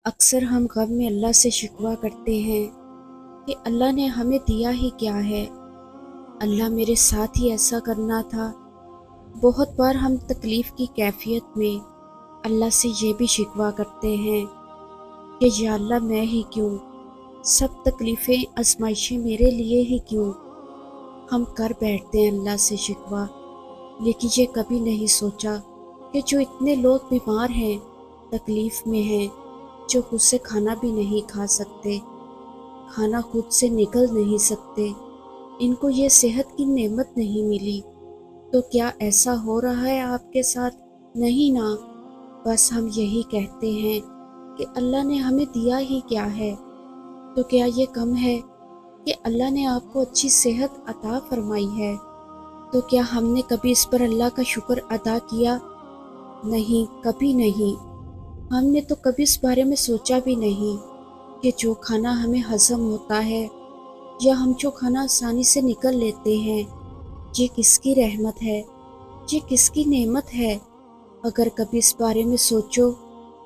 اکثر ہم غم میں اللہ سے شکوہ کرتے ہیں کہ اللہ نے ہمیں دیا ہی کیا ہے، اللہ میرے ساتھ ہی ایسا کرنا تھا۔ بہت بار ہم تکلیف کی کیفیت میں اللہ سے یہ بھی شکوہ کرتے ہیں کہ یا اللہ میں ہی کیوں، سب تکلیفیں آزمائشیں میرے لیے ہی کیوں۔ ہم کر بیٹھتے ہیں اللہ سے شکوہ، لیکن یہ کبھی نہیں سوچا کہ جو اتنے لوگ بیمار ہیں، تکلیف میں ہیں، جو خود سے کھانا بھی نہیں کھا سکتے، کھانا خود سے نکل نہیں سکتے، ان کو یہ صحت کی نعمت نہیں ملی، تو کیا ایسا ہو رہا ہے آپ کے ساتھ؟ نہیں نا۔ بس ہم یہی کہتے ہیں کہ اللہ نے ہمیں دیا ہی کیا ہے، تو کیا یہ کم ہے کہ اللہ نے آپ کو اچھی صحت عطا فرمائی ہے؟ تو کیا ہم نے کبھی اس پر اللہ کا شکر ادا کیا؟ نہیں، کبھی نہیں۔ ہم نے تو کبھی اس بارے میں سوچا بھی نہیں کہ جو کھانا ہمیں ہضم ہوتا ہے یا ہم جو کھانا آسانی سے نکل لیتے ہیں، یہ کس کی رحمت ہے، یہ کس کی نعمت ہے؟ اگر کبھی اس بارے میں سوچو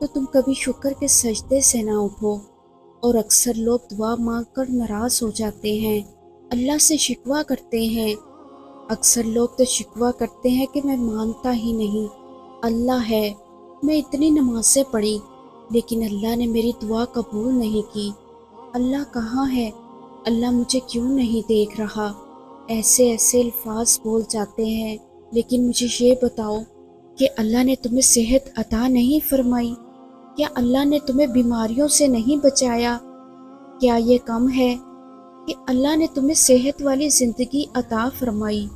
تو تم کبھی شکر کے سجدے سے نہ اٹھو۔ اور اکثر لوگ دعا مانگ کر ناراض ہو جاتے ہیں، اللہ سے شکوہ کرتے ہیں۔ اکثر لوگ تو شکوہ کرتے ہیں کہ میں مانتا ہی نہیں، اللہ ہے، میں اتنی نمازیں پڑھی لیکن اللہ نے میری دعا قبول نہیں کی، اللہ کہاں ہے، اللہ مجھے کیوں نہیں دیکھ رہا؟ ایسے ایسے الفاظ بول جاتے ہیں۔ لیکن مجھے یہ بتاؤ کہ اللہ نے تمہیں صحت عطا نہیں فرمائی؟ کیا اللہ نے تمہیں بیماریوں سے نہیں بچایا؟ کیا یہ کم ہے کہ اللہ نے تمہیں صحت والی زندگی عطا فرمائی؟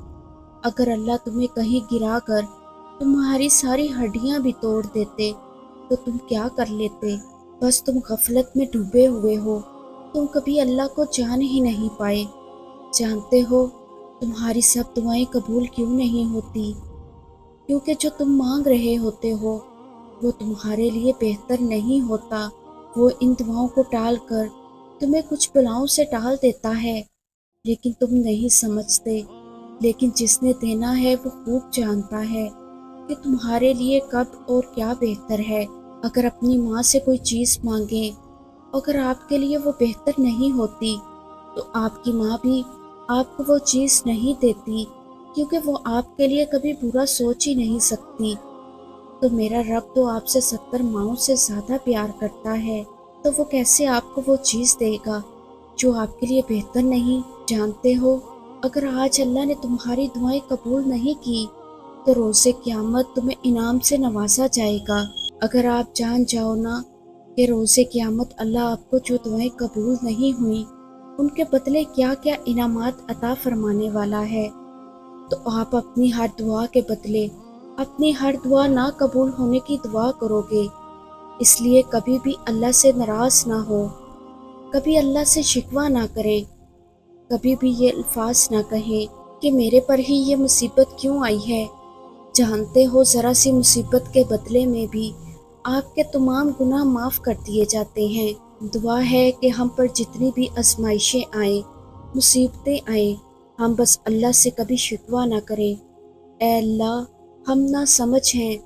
اگر اللہ تمہیں کہیں گرا کر تمہاری ساری ہڈیاں بھی توڑ دیتے تو تم کیا کر لیتے؟ بس تم غفلت میں ڈوبے ہوئے ہو، تم کبھی اللہ کو جان ہی نہیں پائے۔ جانتے ہو تمہاری سب دعائیں قبول کیوں نہیں ہوتی؟ کیونکہ جو تم مانگ رہے ہوتے ہو وہ تمہارے لیے بہتر نہیں ہوتا، وہ ان دعاؤں کو ٹال کر تمہیں کچھ بلاؤں سے ٹال دیتا ہے، لیکن تم نہیں سمجھتے۔ لیکن جس نے دینا ہے وہ خوب جانتا ہے کہ تمہارے لیے کب اور کیا بہتر ہے۔ اگر اپنی ماں سے کوئی چیز مانگیں، اگر آپ کے لیے وہ بہتر نہیں ہوتی تو آپ کی ماں بھی آپ کو وہ چیز نہیں دیتی، کیونکہ وہ آپ کے لیے کبھی برا سوچ ہی نہیں سکتی۔ تو میرا رب تو آپ سے 70 ماؤں سے زیادہ پیار کرتا ہے، تو وہ کیسے آپ کو وہ چیز دے گا جو آپ کے لیے بہتر نہیں؟ جانتے ہو اگر آج اللہ نے تمہاری دعائیں قبول نہیں کی تو روز قیامت تمہیں انعام سے نوازا جائے گا۔ اگر آپ جان جاؤ نا کہ روز قیامت اللہ آپ کو جو دعائیں قبول نہیں ہوئیں ان کے بدلے کیا کیا انعامات عطا فرمانے والا ہے، تو آپ اپنی ہر دعا کے بدلے اپنی ہر دعا نہ قبول ہونے کی دعا کرو گے۔ اس لیے کبھی بھی اللہ سے ناراض نہ ہو، کبھی اللہ سے شکوہ نہ کریں، کبھی بھی یہ الفاظ نہ کہیں کہ میرے پر ہی یہ مصیبت کیوں آئی ہے۔ جانتے ہو ذرا سی مصیبت کے بدلے میں بھی آپ کے تمام گناہ معاف کر دیے جاتے ہیں۔ دعا ہے کہ ہم پر جتنی بھی آزمائشیں آئیں، مصیبتیں آئیں، ہم بس اللہ سے کبھی شکوہ نہ کریں۔ اے اللہ، ہم نہ سمجھ ہیں،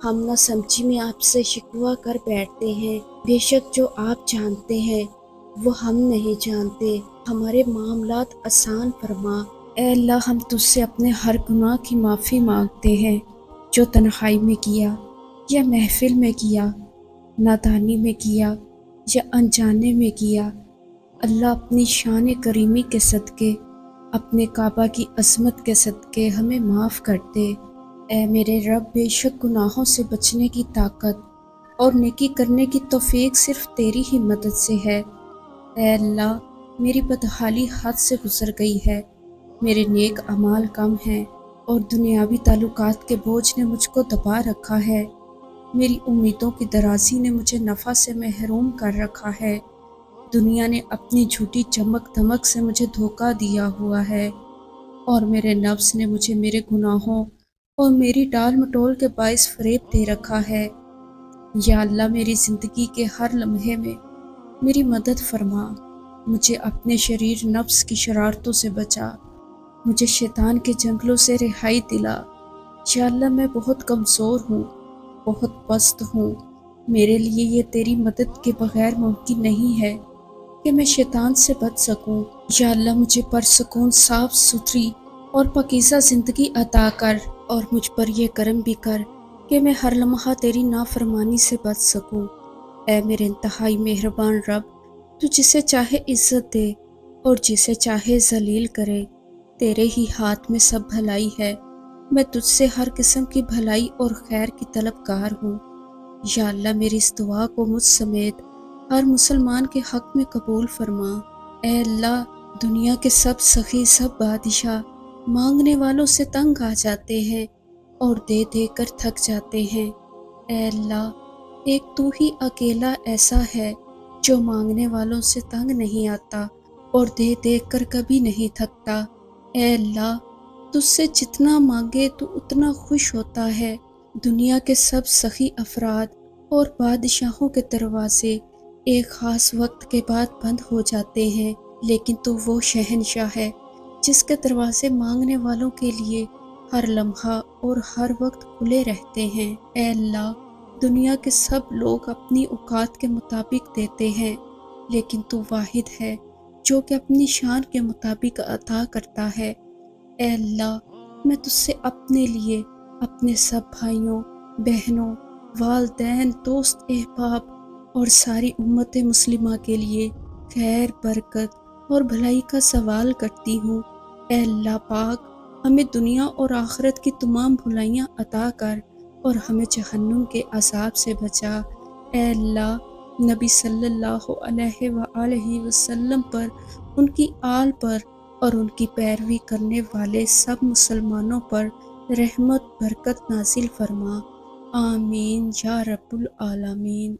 ہم نہ سمجھی میں آپ سے شکوہ کر بیٹھتے ہیں، بے شک جو آپ جانتے ہیں وہ ہم نہیں جانتے، ہمارے معاملات آسان فرما۔ اے اللہ، ہم تجھ سے اپنے ہر گناہ کی معافی مانگتے ہیں، جو تنہائی میں کیا یا محفل میں کیا، نادانی میں کیا یا انجانے میں کیا۔ اللہ اپنی شان کریمی کے صدقے، اپنے کعبہ کی عظمت کے صدقے ہمیں معاف کر دے۔ اے میرے رب، بے شک گناہوں سے بچنے کی طاقت اور نیکی کرنے کی توفیق صرف تیری ہی مدد سے ہے۔ اے اللہ، میری بدحالی حد سے گزر گئی ہے، میرے نیک اعمال کم ہیں اور دنیاوی تعلقات کے بوجھ نے مجھ کو دبا رکھا ہے، میری امیدوں کی درازی نے مجھے نفع سے محروم کر رکھا ہے، دنیا نے اپنی جھوٹی چمک دمک سے مجھے دھوکہ دیا ہوا ہے، اور میرے نفس نے مجھے میرے گناہوں اور میری ٹال مٹول کے باعث فریب دے رکھا ہے۔ یا اللہ، میری زندگی کے ہر لمحے میں میری مدد فرما، مجھے اپنے شریر نفس کی شرارتوں سے بچا، مجھے شیطان کے جنگلوں سے رہائی دلا۔ یا اللہ، میں بہت کمزور ہوں، بہت پست ہوں، میرے لیے یہ تیری مدد کے بغیر ممکن نہیں ہے کہ میں شیطان سے بچ سکوں۔ یا اللہ مجھے پرسکون صاف ستھری اور پاکیزہ زندگی عطا کر، اور مجھ پر یہ کرم بھی کر کہ میں ہر لمحہ تیری نافرمانی سے بچ سکوں۔ اے میرے انتہائی مہربان رب، تو جسے چاہے عزت دے اور جسے چاہے ذلیل کرے، تیرے ہی ہاتھ میں سب بھلائی ہے۔ میں تجھ سے ہر قسم کی بھلائی اور خیر کی طلبگار ہوں۔ یا اللہ میری اس دعا کو مجھ سمیت ہر مسلمان کے حق میں قبول فرما۔ اے اللہ، دنیا کے سب سخی سب بادشاہ مانگنے والوں سے تنگ آ جاتے ہیں اور دے دے کر تھک جاتے ہیں۔ اے اللہ، ایک تو ہی اکیلا ایسا ہے جو مانگنے والوں سے تنگ نہیں آتا اور دے دے کر کبھی نہیں تھکتا۔ اے اللہ، تجھ سے جتنا مانگے تو اتنا خوش ہوتا ہے۔ دنیا کے سب سخی افراد اور بادشاہوں کے دروازے ایک خاص وقت کے بعد بند ہو جاتے ہیں، لیکن تو وہ شہنشاہ ہے جس کے دروازے مانگنے والوں کے لیے ہر لمحہ اور ہر وقت کھلے رہتے ہیں۔ اے اللہ، دنیا کے سب لوگ اپنی اوقات کے مطابق دیتے ہیں، لیکن تو واحد ہے جو کہ اپنی شان کے مطابق عطا کرتا ہے۔ اے اللہ، میں تجھ سے اپنے لیے، اپنے سب بھائیوں، بہنوں، والدین، دوست احباب اور ساری امت مسلمہ کے لیے خیر، برکت اور بھلائی کا سوال کرتی ہوں۔ اے اللہ پاک، ہمیں دنیا اور آخرت کی تمام بھلائیاں عطا کر اور ہمیں جہنم کے عذاب سے بچا۔ اے اللہ، نبی صلی اللہ علیہ وآلہ وسلم پر، ان کی آل پر اور ان کی پیروی کرنے والے سب مسلمانوں پر رحمت برکت نازل فرما۔ آمین یا رب العالمین۔